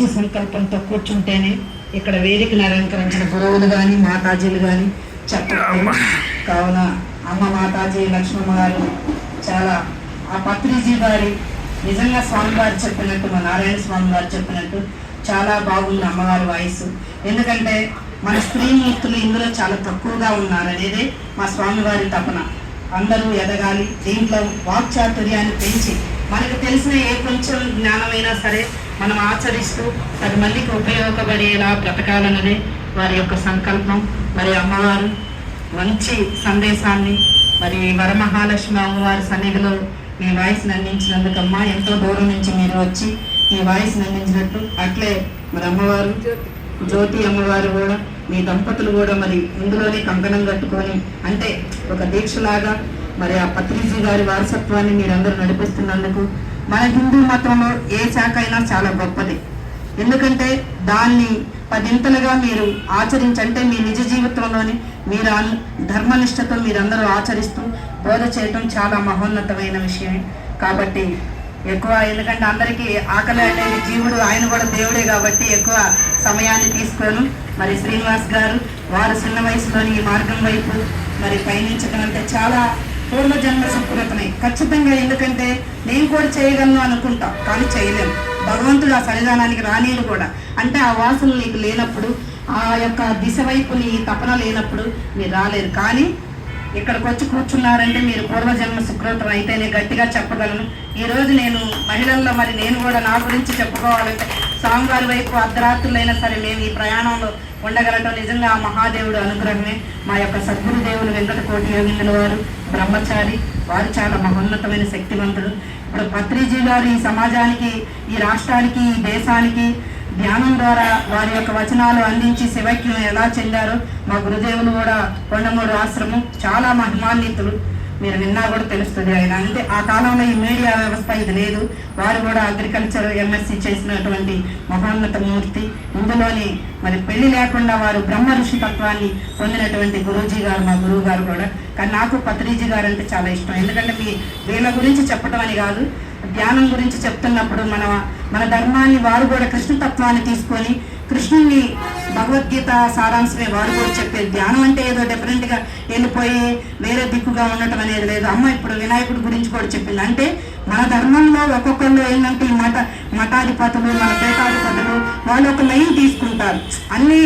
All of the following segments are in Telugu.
సంకల్పంతో కూర్చుంటేనే ఇక్కడ వేదికను అలంకరించిన గురువులు కానీ మాతాజీలు కానీ చెప్పాలి. కావున అమ్మ మాతాజీ లక్ష్మమ్మ గారు చాలా ఆ పత్రిజీ గారి నిజంగా స్వామివారు చెప్పినట్టు, మా నారాయణ స్వామి గారు చెప్పినట్టు చాలా బాగుంది అమ్మవారి వాయిస్. ఎందుకంటే మన స్త్రీమూర్తులు ఇందులో చాలా తక్కువగా ఉన్నారనేదే మా స్వామివారి తపన. అందరూ ఎదగాలి, దీంట్లో వాక్చాతుర్యాన్ని పెంచి మనకు తెలిసిన ఏ కొంచెం జ్ఞానమైనా సరే మనం ఆచరిస్తూ 10 మందికి ఉపయోగపడేలా బ్రతకాలన్నదే వారి యొక్క సంకల్పం. మరి అమ్మవారు మంచి సందేశాన్ని మరి వరమహాలక్ష్మి అమ్మవారి సన్నిధిలో మీ వాయిస్ని అందించినందుకు అమ్మ ఎంతో దూరం నుంచి మీరు వచ్చి ఈ వాయిస్ని అందించినట్టు, అట్లే మరి అమ్మవారు జ్యోతి అమ్మవారు కూడా మీ దంపతులు కూడా మరి ఇందులోనే కంకణం కట్టుకొని అంటే ఒక దీక్షలాగా మరి ఆ పత్రిజీ గారి వారసత్వాన్ని మీరందరూ నడిపిస్తున్నందుకు మన హిందూ మతంలో ఏ శాఖ అయినా చాలా గొప్పది. ఎందుకంటే దాన్ని 10 మీరు ఆచరించంటే మీ నిజ జీవితంలోని మీరు ధర్మనిష్టతో మీరందరూ ఆచరిస్తూ బోధ చేయటం చాలా మహోన్నతమైన విషయం. కాబట్టి ఎక్కువ, ఎందుకంటే అందరికీ ఆకలి అనేది జీవుడు, ఆయన కూడా దేవుడే కాబట్టి ఎక్కువ సమయాన్ని తీసుకోను. మరి శ్రీనివాస్ గారు వారు చిన్న వయసులోని ఈ మార్గం వైపు మరి పయనించకంటే చాలా పూర్వజన్మ సుకృతమే ఖచ్చితంగా. ఎందుకంటే నేను కూడా చేయగలను అనుకుంటా, కానీ చేయలేము. భగవంతుడు ఆ సన్నిధానానికి రానియడు కూడా. అంటే ఆ వాసనలు నీకు లేనప్పుడు, ఆ యొక్క దిశ వైపు నీ తపన లేనప్పుడు మీరు రాలేరు. కానీ ఇక్కడికి వచ్చి కూర్చున్నారంటే మీరు పూర్వజన్మ సుకృతం అయితేనే గట్టిగా చెప్పగలను. ఈరోజు నేను మహిళల్లో మరి నేను కూడా నా గురించి చెప్పుకోవాలంటే స్వామివారి వైపు అర్ధరాత్రులైనా సరే మేము ఈ ప్రయాణంలో ఉండగలటం నిజంగా ఆ మహాదేవుడు అనుగ్రహమే. మా యొక్క సద్గురుదేవులు వెంకటకోటి యోగిందుల వారు బ్రహ్మచారి, వారు చాలా మహోన్నతమైన శక్తివంతుడు. ఇప్పుడు పత్రిజీ గారు ఈ సమాజానికి, ఈ రాష్ట్రానికి, ఈ దేశానికి ధ్యానం ద్వారా వారి యొక్క వచనాలు అందించి శివైక్యం ఎలా చెందారో మా గురుదేవులు కూడా కొండమూడు ఆశ్రమం చాలా మహిమాన్వితులు. మీరు విన్నా కూడా తెలుస్తుంది. ఆయన అంటే ఆ కాలంలో ఈ మీడియా వ్యవస్థ ఇది లేదు. వారు కూడా అగ్రికల్చర్ ఎంఎస్సి చేసినటువంటి మహోన్నత మూర్తి. ఇందులోని మరి పెళ్లి లేకుండా వారు బ్రహ్మ ఋషి తత్వాన్ని పొందినటువంటి గురూజీ గారు మా గురువు గారు కూడా. కానీ నాకు పత్రిజీ గారు అంటే చాలా ఇష్టం. ఎందుకంటే వీళ్ళ గురించి చెప్పడం అని కాదు, ధ్యానం గురించి చెప్తున్నప్పుడు మన ధర్మాన్ని వారు కూడా కృష్ణతత్వాన్ని తీసుకొని కృష్ణుని భగవద్గీత సారాంశమే వారు కూడా చెప్పేది. ధ్యానం అంటే ఏదో డిఫరెంట్గా వెళ్ళిపోయి వేరే దిక్కుగా ఉండటం అనేది లేదు. అమ్మ ఇప్పుడు వినాయకుడి గురించి కూడా చెప్పింది. అంటే మన ధర్మంలో ఒక్కొక్కళ్ళు ఏంటంటే ఈ మఠాధిపతులు, మన పీఠాధిపతులు వాళ్ళు ఒక లైన్ తీసుకుంటారు. అన్నీ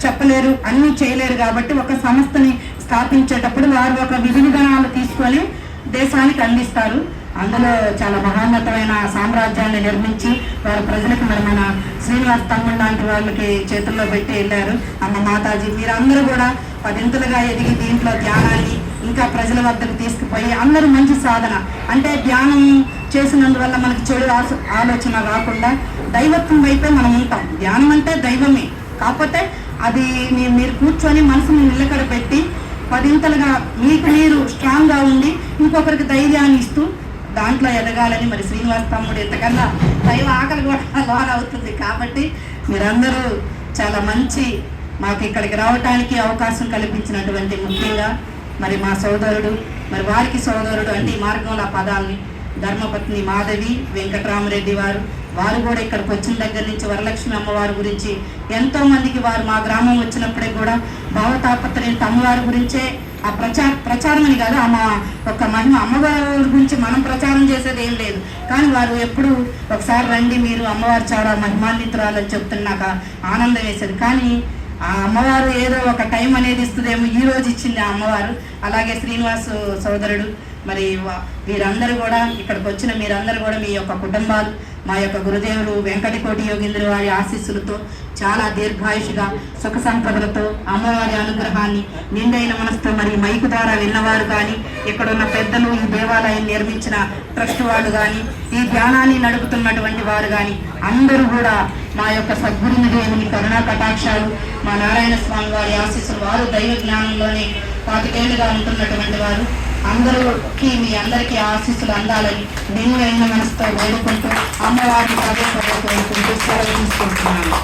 చెప్పలేరు, అన్నీ చేయలేరు. కాబట్టి ఒక సంస్థని స్థాపించేటప్పుడు వారు ఒక విధి విధానాలు తీసుకొని దేశానికి అందిస్తారు. అందులో చాలా మహోన్నతమైన సామ్రాజ్యాన్ని నిర్మించి వారు ప్రజలకు మరి మన శ్రీనివాస్ తమ్ముడు లాంటి వాళ్ళకి చేతుల్లో పెట్టి వెళ్ళారు. అమ్మ మాతాజీ మీరందరూ కూడా 10 ఎదిగి దీంట్లో ధ్యానాన్ని ఇంకా ప్రజల వద్దకు తీసుకుపోయి అందరూ మంచి సాధన అంటే ధ్యానం చేసినందువల్ల మనకి చెడు ఆలోచన రాకుండా దైవత్వం వైపే మనం ఉంటాం. ధ్యానం అంటే దైవమే, కాకపోతే అది మీరు కూర్చొని మనసుని నిలకడ పెట్టి 10 మీకు మీరు స్ట్రాంగ్గా ఉండి ఇంకొకరికి ధైర్యాన్ని ఇస్తూ దాంట్లో ఎదగాలని మరి శ్రీనివాస్ తమ్ముడు ఎంతకన్నా దైవ ఆకలి కూడా లోన్ అవుతుంది. కాబట్టి మీరందరూ చాలా మంచి మాకు ఇక్కడికి రావటానికి అవకాశం కల్పించినటువంటి ముఖ్యంగా మరి మా సోదరుడు, మరి వారికి సోదరుడు అంటే ఈ మార్గంలో ఆ పదాలని ధర్మపత్ని మాధవి వెంకటరామరెడ్డి వారు కూడా ఇక్కడికి వచ్చిన దగ్గర నుంచి వరలక్ష్మి అమ్మవారి గురించి ఎంతో మందికి వారు మా గ్రామం వచ్చినప్పుడే కూడా భావతాపత్రయం అమ్మవారి గురించే ఆ ప్రచారం అని కాదు, ఆమె ఒక మహిమ అమ్మవారి గురించి మనం ప్రచారం చేసేది ఏం లేదు. కానీ వారు ఎప్పుడు ఒకసారి రండి మీరు అమ్మవారు చాలా మహిమాన్వితురాలని చెప్తున్న నాకు ఆనందం వేసేది. కానీ ఆ అమ్మవారు ఏదో ఒక టైం అనేది ఇస్తుందేమో, ఈ రోజు ఇచ్చింది ఆ అమ్మవారు. అలాగే శ్రీనివాస్ సోదరుడు మరి వీరందరూ కూడా ఇక్కడికి వచ్చిన మీరందరూ కూడా మీ యొక్క కుటుంబాలు మా యొక్క గురుదేవులు వెంకటకోటి యోగేంద్ర వారి ఆశీస్సులతో చాలా దీర్ఘాయుషుగా సుఖ సంపదలతో అమ్మవారి అనుగ్రహాన్ని నిండైన మనసుతో మరి మైకు ద్వారా విన్నవారు కానీ, ఇక్కడున్న పెద్దలు, ఈ దేవాలయం నిర్మించిన ట్రస్ట్ వాళ్ళు కానీ, ఈ ధ్యానాన్ని నడుపుతున్నటువంటి వారు కానీ అందరూ కూడా మా యొక్క సద్గురుని దేవుని కరుణా కటాక్షాలు, మా నారాయణ స్వామి వారి ఆశీస్సులు, వారు దైవ జ్ఞానంలోనే 25 ఏళ్ళుగా ఉంటున్నటువంటి వారు అందరికీ మీ అందరికీ ఆశీస్సులు అందాలని నిండైన మనసుతో వేడుకుంటూ అమ్మవారిని తీసుకుంటున్నాను.